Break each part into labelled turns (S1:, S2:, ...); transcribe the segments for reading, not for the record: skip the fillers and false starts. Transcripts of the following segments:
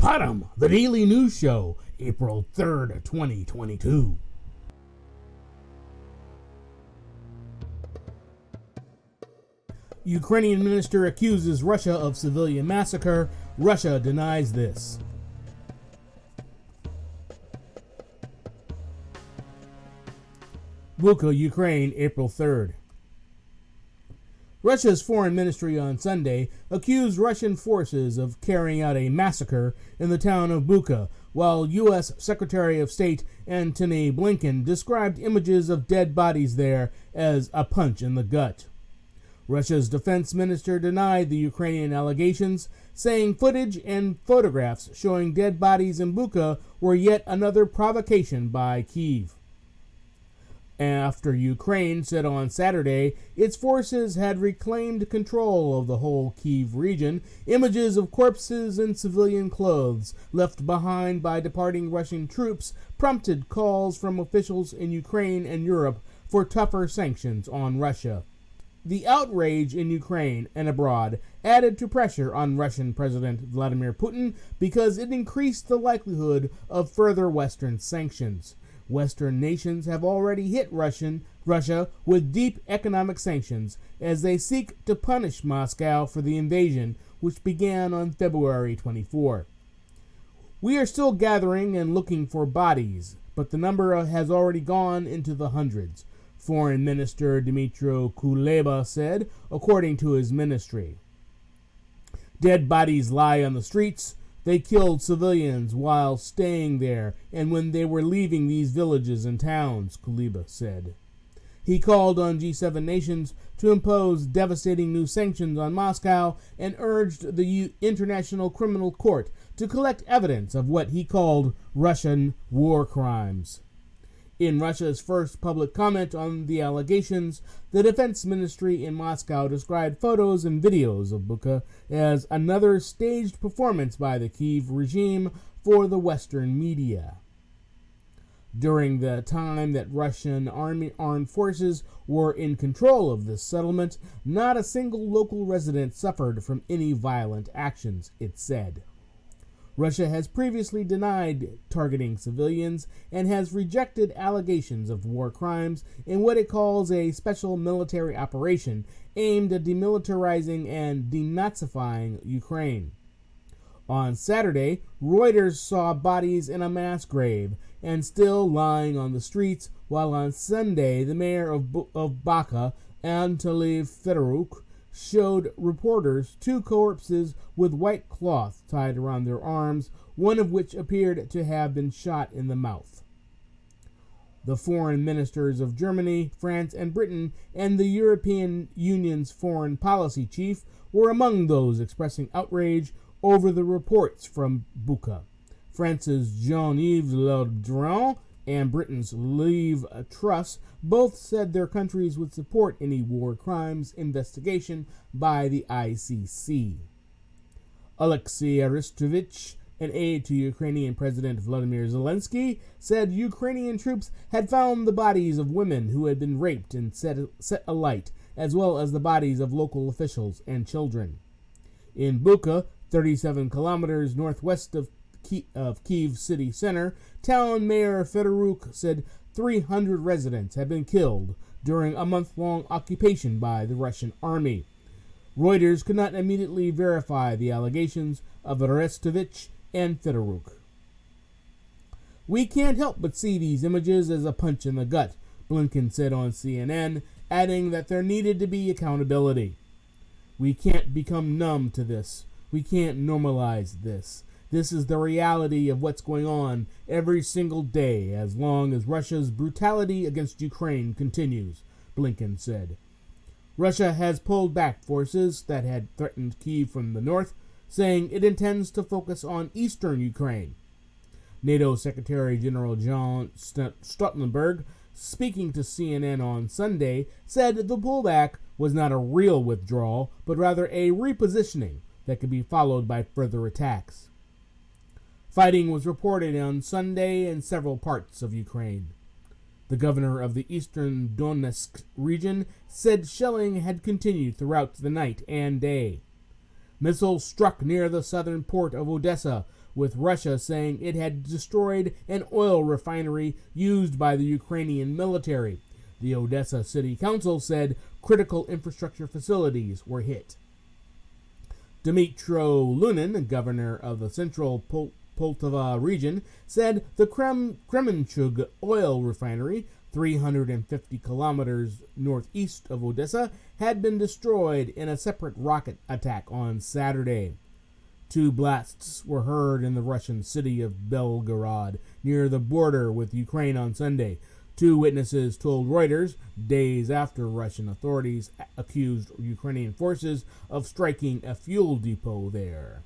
S1: PODDOM, the daily news show, April 3rd, 2022. Ukrainian minister accuses Russia of civilian massacre. Russia denies this. Bucha, Ukraine, April 3rd. Russia's foreign ministry on Sunday accused Russian forces of carrying out a massacre in the town of Bucha, while U.S. Secretary of State Antony Blinken described images of dead bodies there as a punch in the gut. Russia's defense minister denied the Ukrainian allegations, saying footage and photographs showing dead bodies in Bucha were yet another provocation by Kyiv. After Ukraine said on Saturday its forces had reclaimed control of the whole Kyiv region, images of corpses in civilian clothes left behind by departing Russian troops prompted calls from officials in Ukraine and Europe for tougher sanctions on Russia. The outrage in Ukraine and abroad added to pressure on Russian President Vladimir Putin because it increased the likelihood of further Western sanctions. Western nations have already hit Russia with deep economic sanctions as they seek to punish Moscow for the invasion, which began on February 24. We are still gathering and looking for bodies, but the number has already gone into the hundreds, Foreign Minister Dmytro Kuleba said, according to his ministry. Dead bodies lie on the streets. They killed civilians while staying there and when they were leaving these villages and towns, Kuleba said. He called on G7 nations to impose devastating new sanctions on Moscow and urged the International Criminal Court to collect evidence of what he called Russian war crimes. In Russia's first public comment on the allegations, the defense ministry in Moscow described photos and videos of Bucha as another staged performance by the Kyiv regime for the Western media. During the time that Russian armed forces were in control of this settlement, not a single local resident suffered from any violent actions, it said. Russia has previously denied targeting civilians and has rejected allegations of war crimes in what it calls a special military operation aimed at demilitarizing and denazifying Ukraine. On Saturday, Reuters saw bodies in a mass grave and still lying on the streets, while on Sunday the mayor of Bucha, Anatoly Fedoruk, showed reporters two corpses with white cloth tied around their arms, one of which appeared to have been shot in the mouth. The foreign ministers of Germany, France, and Britain, and the European Union's foreign policy chief were among those expressing outrage over the reports from Bucha. France's Jean-Yves Le Drian and Britain's Liv Truss both said their countries would support any war crimes investigation by the ICC. Alexei Arestovich, an aide to Ukrainian President Volodymyr Zelensky, said Ukrainian troops had found the bodies of women who had been raped and set alight, as well as the bodies of local officials and children. In Bucha, 37 kilometers northwest of Kyiv city center, town mayor Fedoruk said 300 residents had been killed during a month-long occupation by the Russian army. Reuters could not immediately verify the allegations of Arestovich and Fedoruk. We can't help but see these images as a punch in the gut, Blinken said on CNN, adding that there needed to be accountability. We can't become numb to this. We can't normalize this. This is the reality of what's going on every single day as long as Russia's brutality against Ukraine continues, Blinken said. Russia has pulled back forces that had threatened Kyiv from the north, saying it intends to focus on eastern Ukraine. NATO Secretary General John Stoltenberg, speaking to CNN on Sunday, said the pullback was not a real withdrawal, but rather a repositioning that could be followed by further attacks. Fighting was reported on Sunday in several parts of Ukraine. The governor of the eastern Donetsk region said shelling had continued throughout the night and day. Missiles struck near the southern port of Odessa, with Russia saying it had destroyed an oil refinery used by the Ukrainian military. The Odessa City Council said critical infrastructure facilities were hit. Dmytro Lunin, governor of the central Poltava region, said the Kremenchug oil refinery, 350 kilometers northeast of Odessa, had been destroyed in a separate rocket attack on Saturday. 2 blasts were heard in the Russian city of Belgorod, near the border with Ukraine on Sunday. 2 witnesses told Reuters, days after Russian authorities accused Ukrainian forces of striking a fuel depot there.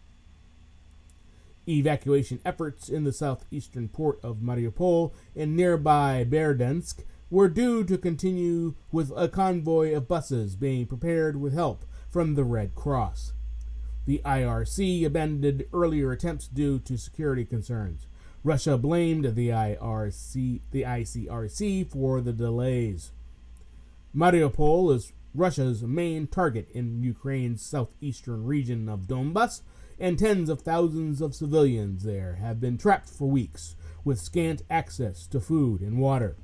S1: Evacuation efforts in the southeastern port of Mariupol and nearby Berdyansk were due to continue with a convoy of buses being prepared with help from the Red Cross. The IRC abandoned earlier attempts due to security concerns. Russia blamed the ICRC for the delays. Mariupol is Russia's main target in Ukraine's southeastern region of Donbas, and tens of thousands of civilians there have been trapped for weeks with scant access to food and water.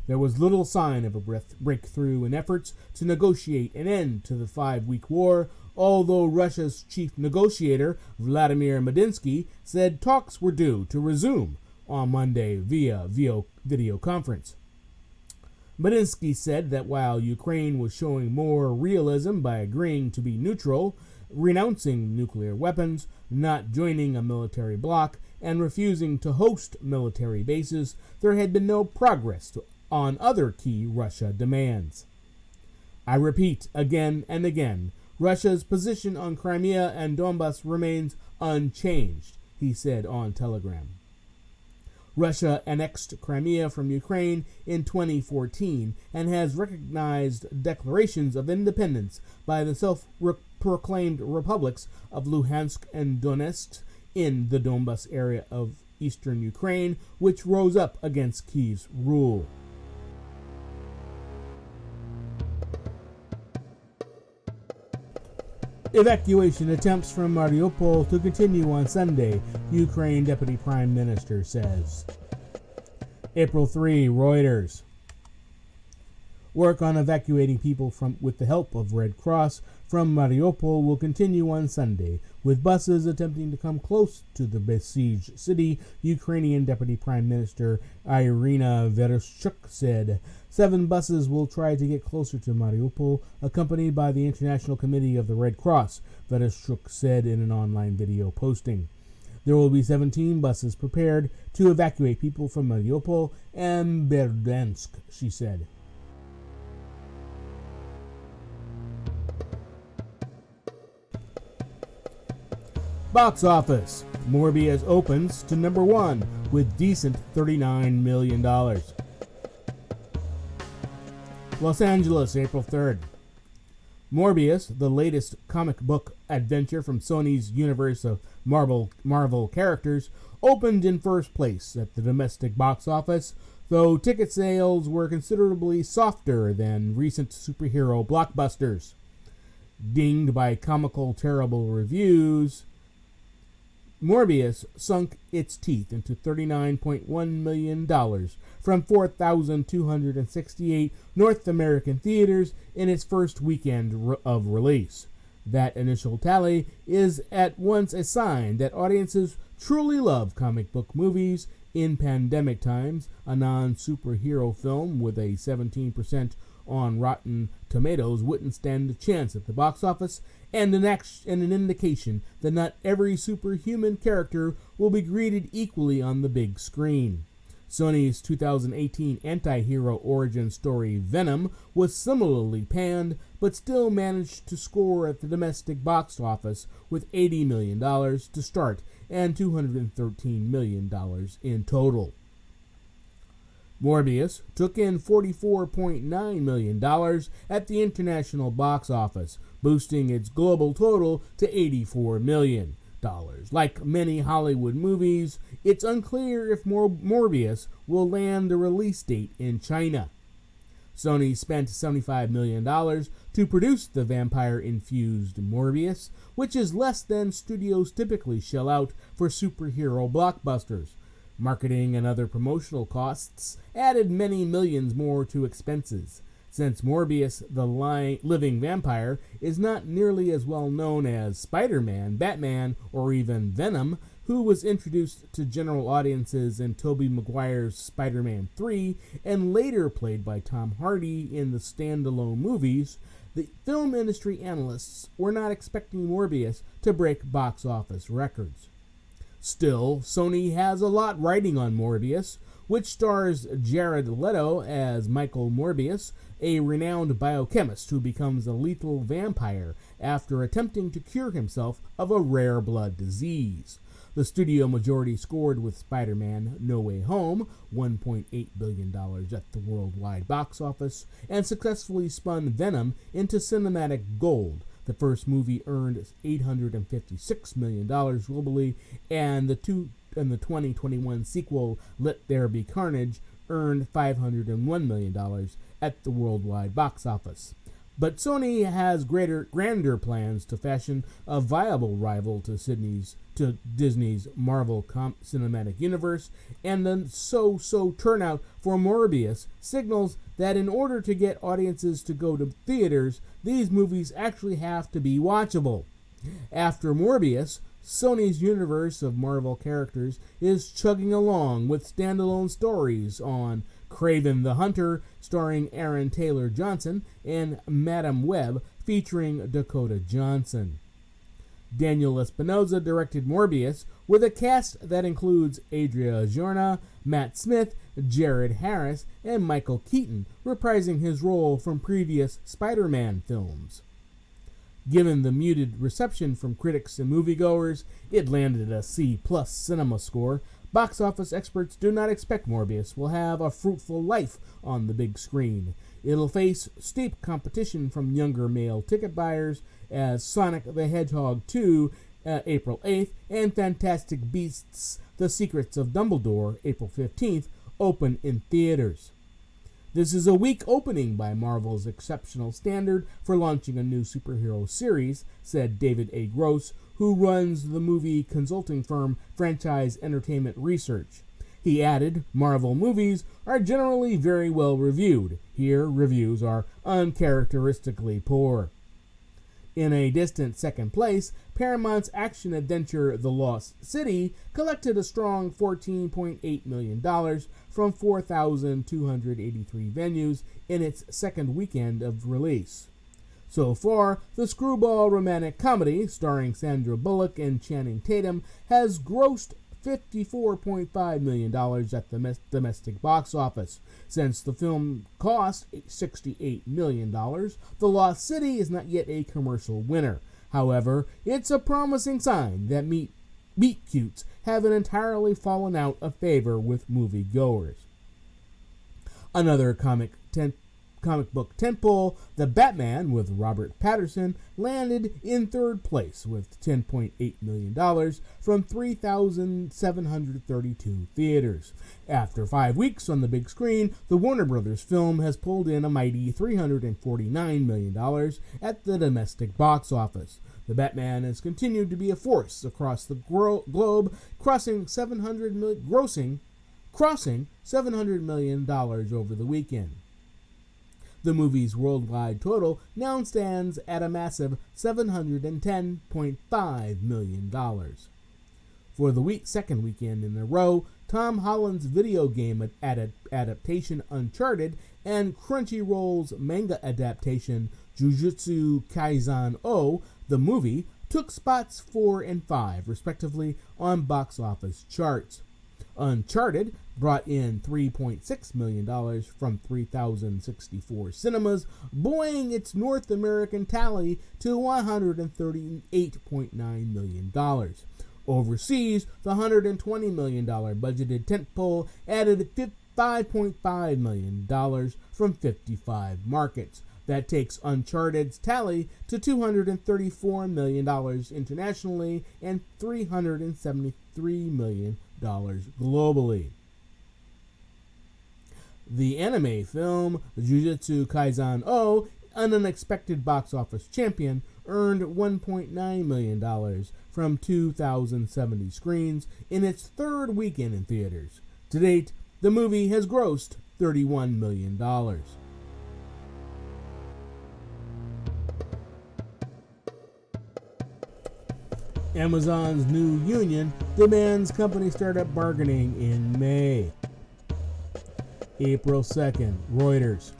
S1: There was little sign of a breakthrough in efforts to negotiate an end to the 5-week war, although Russia's chief negotiator, Vladimir Medinsky, said talks were due to resume on Monday via video conference. Medinsky said that while Ukraine was showing more realism by agreeing to be neutral, renouncing nuclear weapons, not joining a military bloc, and refusing to host military bases, there had been no progress on other key Russia demands. I repeat again and again, Russia's position on Crimea and Donbas remains unchanged, he said on Telegram. Russia annexed Crimea from Ukraine in 2014 and has recognized declarations of independence by the self-proclaimed republics of Luhansk and Donetsk in the Donbas area of eastern Ukraine, which rose up against Kyiv's rule. Evacuation attempts from Mariupol to continue on Sunday, Ukraine Deputy Prime Minister says. April 3, Reuters. Work on evacuating people with the help of Red Cross from Mariupol will continue on Sunday, with buses attempting to come close to the besieged city, Ukrainian Deputy Prime Minister Irina Vereshchuk said. 7 buses will try to get closer to Mariupol, accompanied by the International Committee of the Red Cross, Vereshchuk said in an online video posting. There will be 17 buses prepared to evacuate people from Mariupol and Berdyansk, she said. Box office. Morbius opens to number 1 with decent $39 million. Los Angeles, April 3rd. Morbius, the latest comic book adventure from Sony's universe of Marvel characters, opened in first place at the domestic box office, though ticket sales were considerably softer than recent superhero blockbusters. Dinged by comical terrible reviews, Morbius sunk its teeth into $39.1 million from 4,268 North American theaters in its first weekend of release. That initial tally is at once a sign that audiences truly love comic book movies in pandemic times. A non-superhero film with a 17% on Rotten Tomatoes wouldn't stand a chance at the box office, and an indication that not every superhuman character will be greeted equally on the big screen. Sony's 2018 anti-hero origin story Venom was similarly panned, but still managed to score at the domestic box office with $80 million to start and $213 million in total. Morbius took in $44.9 million at the international box office, boosting its global total to $84 million. Like many Hollywood movies, it's unclear if Morbius will land a release date in China. Sony spent $75 million to produce the vampire-infused Morbius, which is less than studios typically shell out for superhero blockbusters. Marketing and other promotional costs added many millions more to expenses. Since Morbius, the living vampire, is not nearly as well known as Spider-Man, Batman, or even Venom, who was introduced to general audiences in Tobey Maguire's Spider-Man 3 and later played by Tom Hardy in the standalone movies, the film industry analysts were not expecting Morbius to break box office records. Still, Sony has a lot riding on Morbius, which stars Jared Leto as Michael Morbius, a renowned biochemist who becomes a lethal vampire after attempting to cure himself of a rare blood disease. The studio majority scored with Spider-Man No Way Home, $1.8 billion at the worldwide box office, and successfully spun Venom into cinematic gold. The first movie earned $856 million globally, and the 2021 sequel, Let There Be Carnage, earned $501 million at the worldwide box office. But Sony has grander plans to fashion a viable rival to Disney's Marvel Cinematic Universe, and the so-so turnout for Morbius signals that in order to get audiences to go to theaters, these movies actually have to be watchable. After Morbius, Sony's universe of Marvel characters is chugging along with standalone stories on Kraven the Hunter, starring Aaron Taylor Johnson, and Madam Web, featuring Dakota Johnson. Daniel Espinosa directed Morbius, with a cast that includes Adria Arjona, Matt Smith, Jared Harris, and Michael Keaton, reprising his role from previous Spider-Man films. Given the muted reception from critics and moviegoers, it landed a C+ cinema score. Box office experts do not expect Morbius will have a fruitful life on the big screen. It'll face steep competition from younger male ticket buyers as Sonic the Hedgehog 2, April 8th, and Fantastic Beasts: The Secrets of Dumbledore, April 15th, open in theaters. This is a weak opening by Marvel's exceptional standard for launching a new superhero series, said David A. Gross, who runs the movie consulting firm Franchise Entertainment Research. He added, Marvel movies are generally very well reviewed. Here, reviews are uncharacteristically poor. In a distant second place, Paramount's action-adventure The Lost City collected a strong $14.8 million from 4,283 venues in its second weekend of release. So far, the screwball romantic comedy, starring Sandra Bullock and Channing Tatum, has grossed $54.5 million at the domestic box office. Since the film cost $68 million, The Lost City is not yet a commercial winner. However, it's a promising sign that meet cutes haven't entirely fallen out of favor with moviegoers. Another comic book tentpole, The Batman with Robert Pattinson, landed in third place with $10.8 million from 3,732 theaters. After 5 weeks on the big screen, the Warner Brothers film has pulled in a mighty $349 million at the domestic box office. The Batman has continued to be a force across the globe, crossing $700 million over the weekend. The movie's worldwide total now stands at a massive $710.5 million. For the second weekend in a row, Tom Holland's video game adaptation Uncharted and Crunchyroll's manga adaptation Jujutsu Kaisen O, the movie, took spots 4 and 5, respectively, on box office charts. Uncharted brought in $3.6 million from 3,064 cinemas, buoying its North American tally to $138.9 million. Overseas, the $120 million budgeted tentpole added $5.5 million from 55 markets. That takes Uncharted's tally to $234 million internationally and $373 million globally. The anime film Jujutsu Kaisen O, an unexpected box office champion, earned $1.9 million from 2,070 screens in its third weekend in theaters. To date, the movie has grossed $31 million. Amazon's new union demands company startup bargaining in May. April 2nd, Reuters.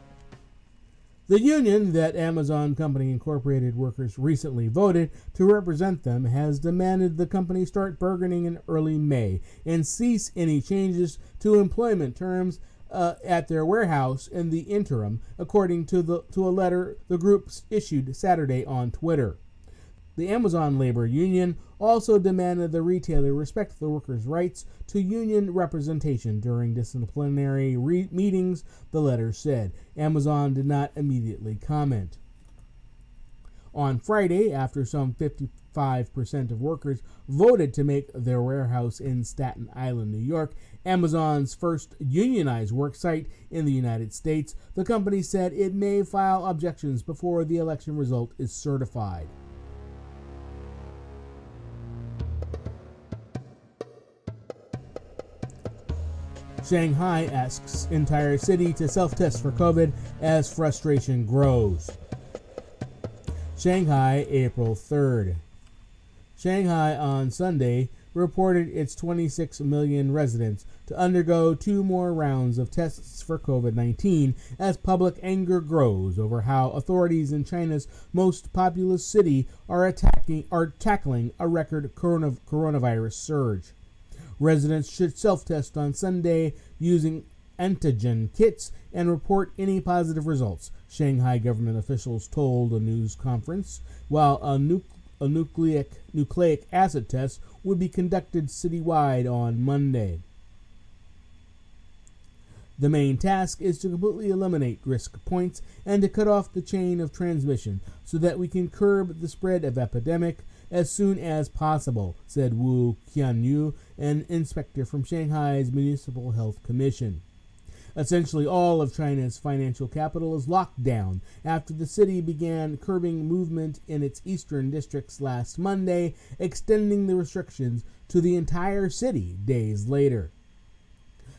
S1: The union that Amazon Company Incorporated workers recently voted to represent them has demanded the company start bargaining in early May and cease any changes to employment terms at their warehouse in the interim, according to a letter the group issued Saturday on Twitter. The Amazon labor union also demanded the retailer respect the workers' rights to union representation during disciplinary meetings, the letter said. Amazon did not immediately comment. On Friday, after some 55% of workers voted to make their warehouse in Staten Island, New York, Amazon's first unionized worksite in the United States, the company said it may file objections before the election result is certified. Shanghai asks entire city to self-test for COVID as frustration grows. Shanghai, April 3rd. Shanghai on Sunday reported its 26 million residents to undergo 2 more rounds of tests for COVID-19 as public anger grows over how authorities in China's most populous city are tackling a record coronavirus surge. Residents should self-test on Sunday using antigen kits and report any positive results, Shanghai government officials told a news conference, while a nucleic acid test would be conducted citywide on Monday. The main task is to completely eliminate risk points and to cut off the chain of transmission so that we can curb the spread of epidemic as soon as possible, said Wu Qianyu, an inspector from Shanghai's Municipal Health Commission. Essentially all of China's financial capital is locked down after the city began curbing movement in its eastern districts last Monday, extending the restrictions to the entire city days later.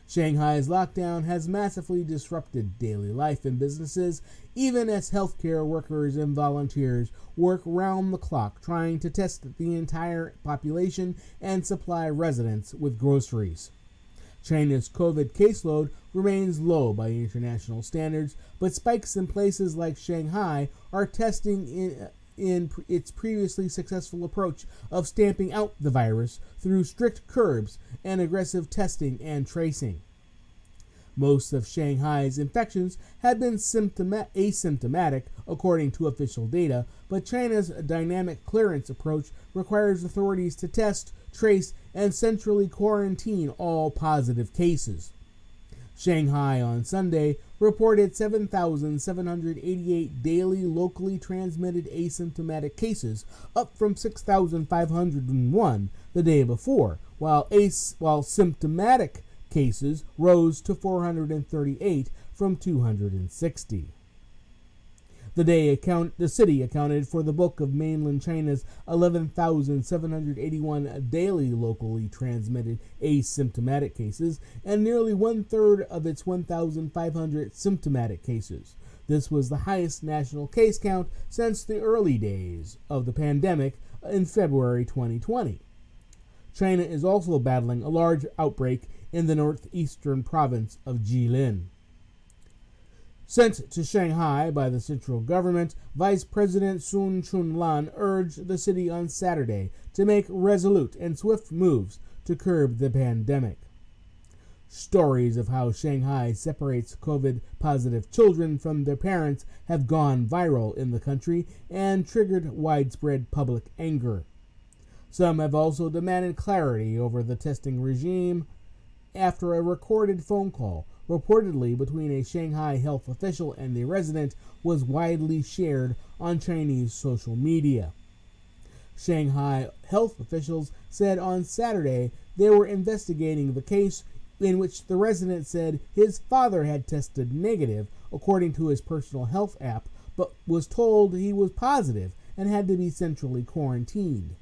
S1: Shanghai's lockdown has massively disrupted daily life and businesses, even as healthcare workers and volunteers work round the clock trying to test the entire population and supply residents with groceries. China's COVID caseload remains low by international standards, but spikes in places like Shanghai are testing in its previously successful approach of stamping out the virus through strict curbs and aggressive testing and tracing. Most of Shanghai's infections had been asymptomatic, according to official data, but China's dynamic clearance approach requires authorities to test, trace, and centrally quarantine all positive cases. Shanghai on Sunday reported 7,788 daily locally transmitted asymptomatic cases, up from 6,501 the day before, while symptomatic cases rose to 438 from 260. The city accounted for the bulk of mainland China's 11,781 daily locally transmitted asymptomatic cases and nearly one-third of its 1,500 symptomatic cases. This was the highest national case count since the early days of the pandemic in February 2020. China is also battling a large outbreak in the northeastern province of Jilin. Sent to Shanghai by the central government, Vice President Sun Chunlan urged the city on Saturday to make resolute and swift moves to curb the pandemic. Stories of how Shanghai separates COVID-positive children from their parents have gone viral in the country and triggered widespread public anger. Some have also demanded clarity over the testing regime after a recorded phone call, reportedly between a Shanghai health official and a resident, was widely shared on Chinese social media. Shanghai health officials said on Saturday they were investigating the case in which the resident said his father had tested negative according to his personal health app, but was told he was positive and had to be centrally quarantined.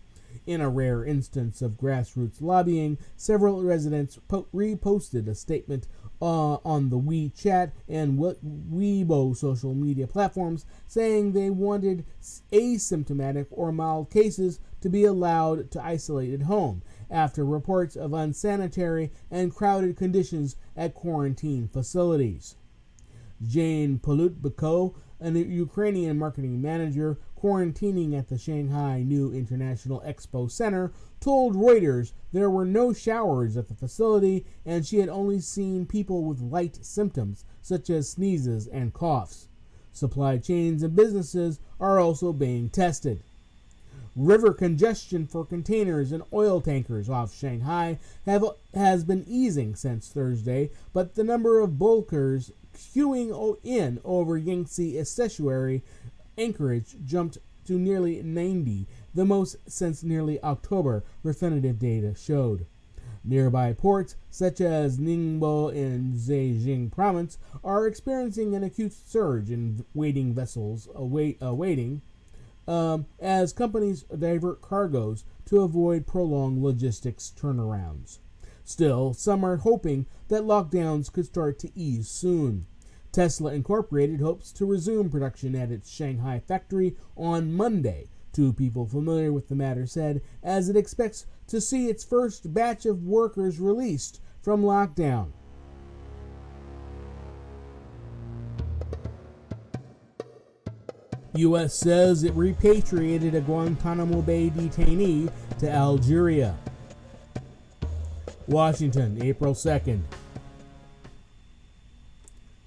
S1: In a rare instance of grassroots lobbying, several residents reposted a statement on the WeChat and Weibo social media platforms saying they wanted asymptomatic or mild cases to be allowed to isolate at home after reports of unsanitary and crowded conditions at quarantine facilities. Jane Polutbiko, a Ukrainian marketing manager quarantining at the Shanghai New International Expo Center, told Reuters there were no showers at the facility and she had only seen people with light symptoms such as sneezes and coughs. Supply chains and businesses are also being tested. River congestion for containers and oil tankers off Shanghai has been easing since Thursday, but the number of bulkers queuing in over Yangtze estuary anchorage jumped to nearly 90, the most since nearly October, Refinitiv data showed. Nearby ports, such as Ningbo in Zhejiang province, are experiencing an acute surge in waiting vessels awaiting as companies divert cargoes to avoid prolonged logistics turnarounds. Still, some are hoping that lockdowns could start to ease soon. Tesla Incorporated hopes to resume production at its Shanghai factory on Monday, two people familiar with the matter said, as it expects to see its first batch of workers released from lockdown. U.S. says it repatriated a Guantanamo Bay detainee to Algeria. Washington, April 2nd.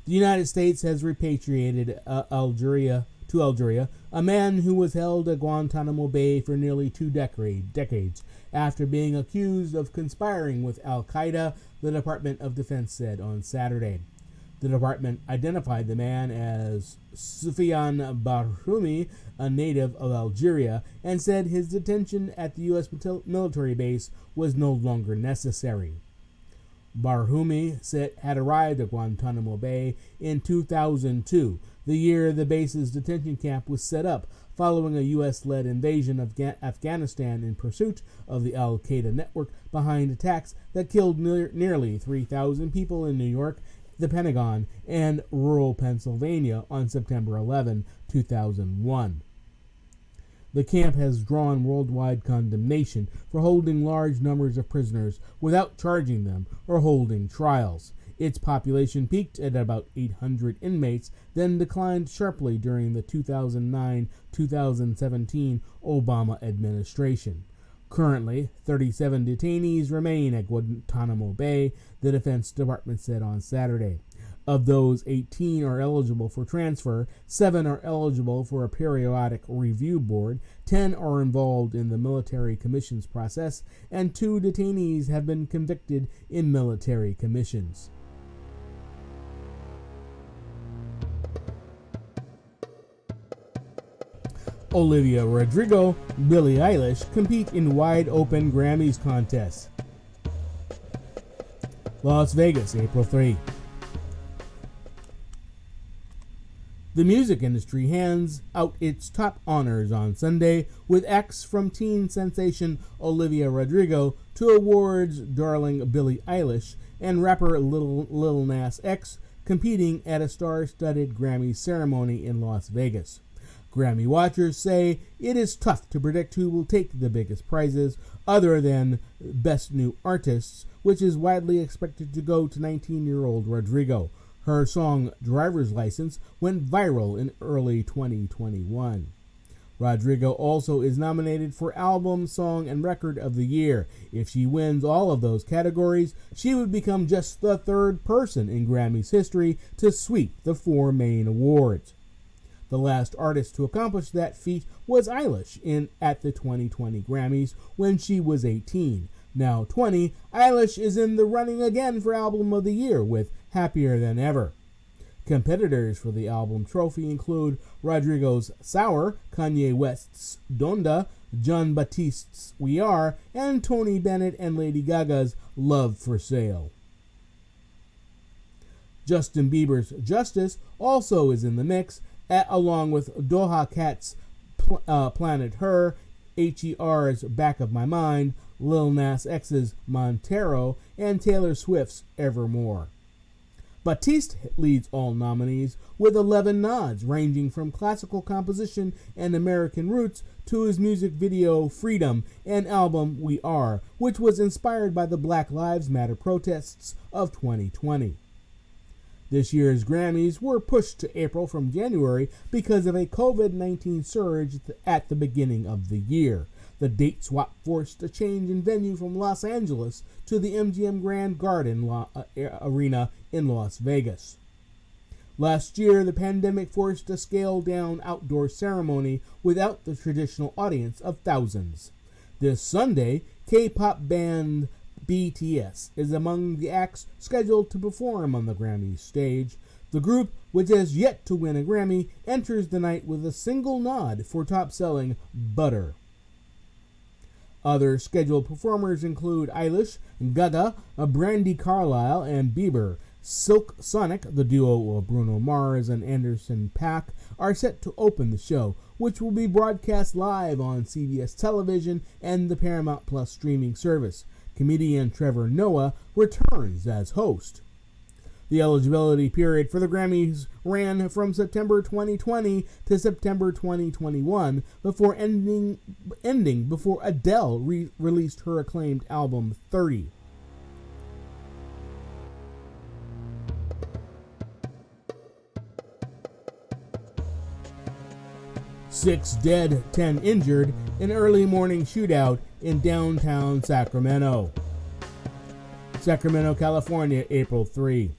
S1: The United States has repatriated Algeria a man who was held at Guantanamo Bay for nearly 2 decades after being accused of conspiring with Al-Qaeda, the Department of Defense said on Saturday. The department identified the man as Soufiane Barhoumi, a native of Algeria, and said his detention at the U.S. military base was no longer necessary. Barhoumi had arrived at Guantanamo Bay in 2002, the year the base's detention camp was set up following a U.S.-led invasion of Afghanistan in pursuit of the Al-Qaeda network behind attacks that killed nearly 3,000 people in New York, the Pentagon, and rural Pennsylvania on September 11, 2001. The camp has drawn worldwide condemnation for holding large numbers of prisoners without charging them or holding trials. Its population peaked at about 800 inmates, then declined sharply during the 2009-2017 Obama administration. Currently, 37 detainees remain at Guantanamo Bay, the Defense Department said on Saturday. Of those, 18 are eligible for transfer, 7 are eligible for a periodic review board, 10 are involved in the military commissions process, and 2 detainees have been convicted in military commissions. Olivia Rodrigo Billy Eilish compete in wide-open Grammys contest. Las Vegas, April 3. The music industry hands out its top honors on Sunday, with acts from teen sensation Olivia Rodrigo to awards darling Billie Eilish and rapper Lil Nas X competing at a star-studded Grammy ceremony in Las Vegas. Grammy watchers say it is tough to predict who will take the biggest prizes other than Best New Artists, which is widely expected to go to 19-year-old Rodrigo. Her song Driver's License went viral in early 2021. Rodrigo also is nominated for Album, Song, and Record of the Year. If she wins all of those categories, she would become just the third person in Grammy's history to sweep the 4 main awards. The last artist to accomplish that feat was Eilish at the 2020 Grammys when she was 18. Now 20, Eilish is in the running again for Album of the Year with Happier Than Ever. Competitors for the album trophy include Rodrigo's Sour, Kanye West's Donda, Jon Batiste's We Are, and Tony Bennett and Lady Gaga's Love for Sale. Justin Bieber's Justice also is in the mix, along with Doja Cat's Planet Her, Her's Back of My Mind, Lil Nas X's Montero, and Taylor Swift's Evermore. Batiste leads all nominees with 11 nods, ranging from classical composition and American roots to his music video Freedom and album We Are, which was inspired by the Black Lives Matter protests of 2020. This year's Grammys were pushed to April from January because of a COVID-19 surge at the beginning of the year. The date swap forced a change in venue from Los Angeles to the MGM Grand Garden Arena in Las Vegas. Last year, the pandemic forced a scaled-down outdoor ceremony without the traditional audience of thousands. This Sunday, K-pop band BTS is among the acts scheduled to perform on the Grammy stage. The group, which has yet to win a Grammy, enters the night with a single nod for top-selling Butter. Other scheduled performers include Eilish, Gaga, Brandy Carlisle, and Bieber. Silk Sonic, the duo of Bruno Mars and Anderson .Paak, are set to open the show, which will be broadcast live on CBS television and the Paramount Plus streaming service. Comedian Trevor Noah returns as host. The eligibility period for the Grammys ran from September 2020 to September 2021 before ending before Adele released her acclaimed album 30. Six dead, 10 injured in early morning shootout in downtown Sacramento. Sacramento, California, April 3.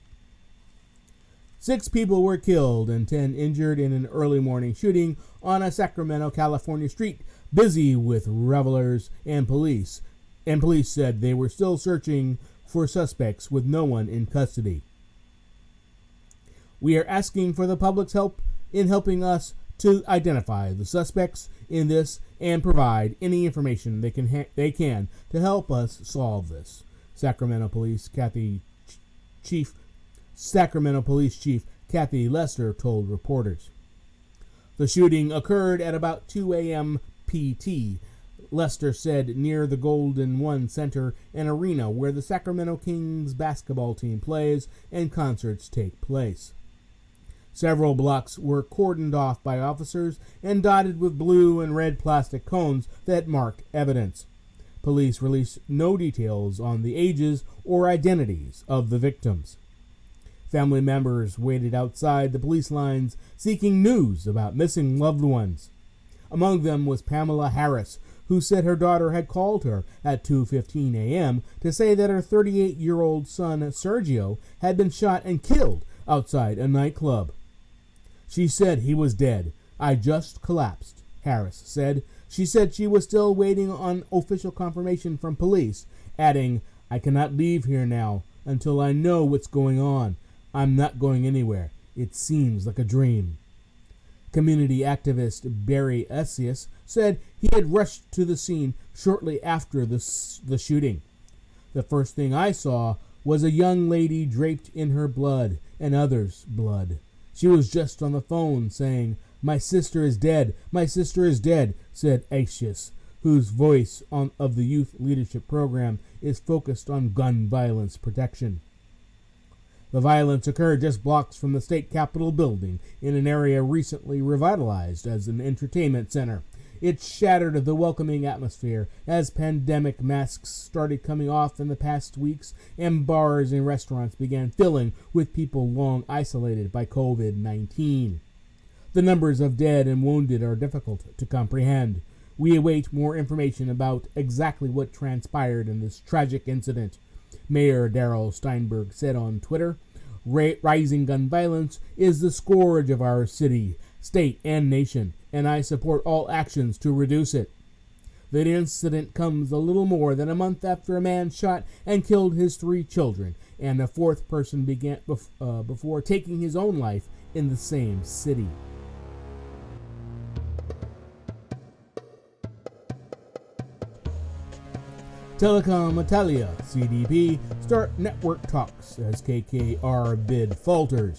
S1: 6 people were killed and 10 injured in an early morning shooting on a Sacramento, California street busy with revelers and police. And police said they were still searching for suspects with no one in custody. We are asking for the public's help in helping us to identify the suspects in this and provide any information they can to help us solve this. Sacramento Police Chief Kathy Lester told reporters. The shooting occurred at about 2 a.m. PT, Lester said, near the Golden One Center, an arena where the Sacramento Kings basketball team plays and concerts take place. Several blocks were cordoned off by officers and dotted with blue and red plastic cones that marked evidence. Police released no details on the ages or identities of the victims. Family members waited outside the police lines seeking news about missing loved ones. Among them was Pamela Harris, who said her daughter had called her at 2:15 a.m. to say that her 38-year-old son Sergio had been shot and killed outside a nightclub. She said he was dead. I just collapsed, Harris said. She said she was still waiting on official confirmation from police, adding, I cannot leave here now until I know what's going on. I'm not going anywhere. It seems like a dream. Community activist Barry Essius said he had rushed to the scene shortly after the shooting. The first thing I saw was a young lady draped in her blood and others' blood. She was just on the phone saying, my sister is dead, said Essius, whose voice of the youth leadership program is focused on gun violence protection. The violence occurred just blocks from the state capitol building in an area recently revitalized as an entertainment center. It shattered the welcoming atmosphere as pandemic masks started coming off in the past weeks and bars and restaurants began filling with people long isolated by COVID-19. The numbers of dead and wounded are difficult to comprehend. We await more information about exactly what transpired in this tragic incident. Mayor Darrell Steinberg said on Twitter, rising gun violence is the scourge of our city, state, and nation, and I support all actions to reduce it. The incident comes a little more than a month after a man shot and killed his 3 children, and a 4th person began before taking his own life in the same city. Telecom Italia CDP start network talks as KKR bid falters.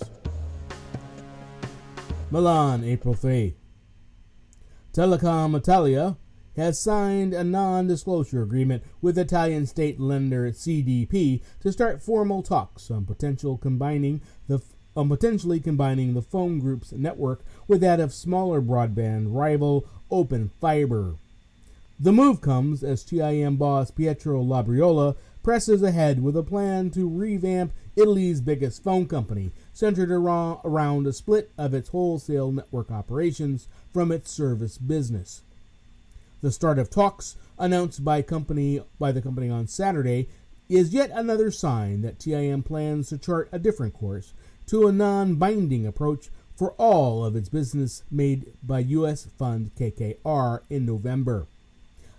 S1: Milan, April 3. Telecom Italia has signed a non-disclosure agreement with Italian state lender CDP to start formal talks on potentially combining the phone group's network with that of smaller broadband rival Open Fiber. The move comes as TIM boss Pietro Labriola presses ahead with a plan to revamp Italy's biggest phone company, centered around a split of its wholesale network operations from its service business. The start of talks, announced by the company on Saturday, is yet another sign that TIM plans to chart a different course to a non-binding approach for all of its business made by U.S. fund KKR in November.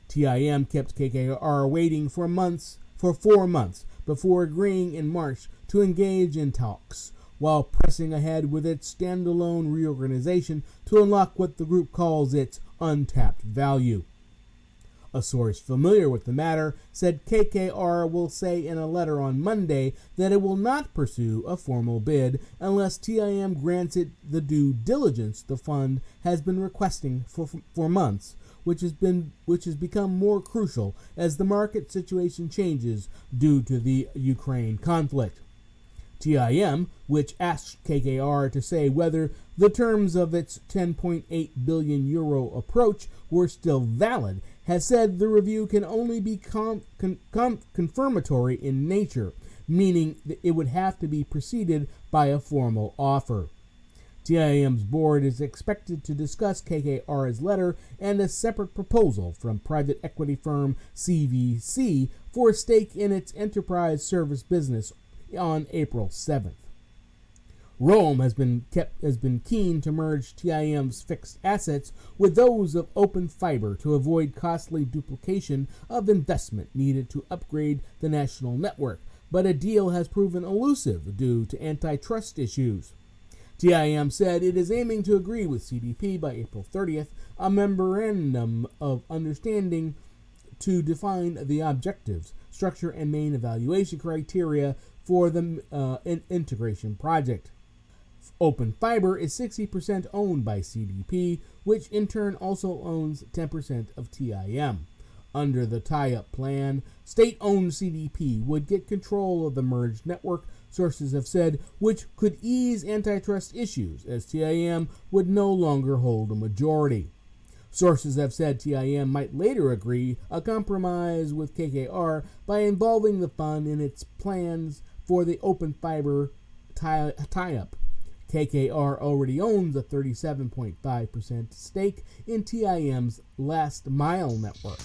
S1: TIM kept KKR waiting for 4 months before agreeing in March to engage in talks, while pressing ahead with its standalone reorganization to unlock what the group calls its untapped value. A source familiar with the matter said KKR will say in a letter on Monday that it will not pursue a formal bid unless TIM grants it the due diligence the fund has been requesting for months, which has become more crucial as the market situation changes due to the Ukraine conflict. TIM, which asked KKR to say whether the terms of its €10.8 billion approach were still valid, has said the review can only be confirmatory in nature, meaning that it would have to be preceded by a formal offer. TIM's board is expected to discuss KKR's letter and a separate proposal from private equity firm CVC for a stake in its enterprise service business on April 7th. Rome has been keen to merge TIM's fixed assets with those of Open Fiber to avoid costly duplication of investment needed to upgrade the national network, but a deal has proven elusive due to antitrust issues. TIM said it is aiming to agree with CDP by April 30th, a memorandum of understanding to define the objectives, structure, and main evaluation criteria for the integration project. Open Fiber is 60% owned by CDP, which in turn also owns 10% of TIM. Under the tie-up plan, state-owned CDP would get control of the merged network, sources have said, which could ease antitrust issues as TIM would no longer hold a majority. Sources have said TIM might later agree a compromise with KKR by involving the fund in its plans for the Open Fiber tie-up. KKR already owns a 37.5% stake in TIM's last mile network.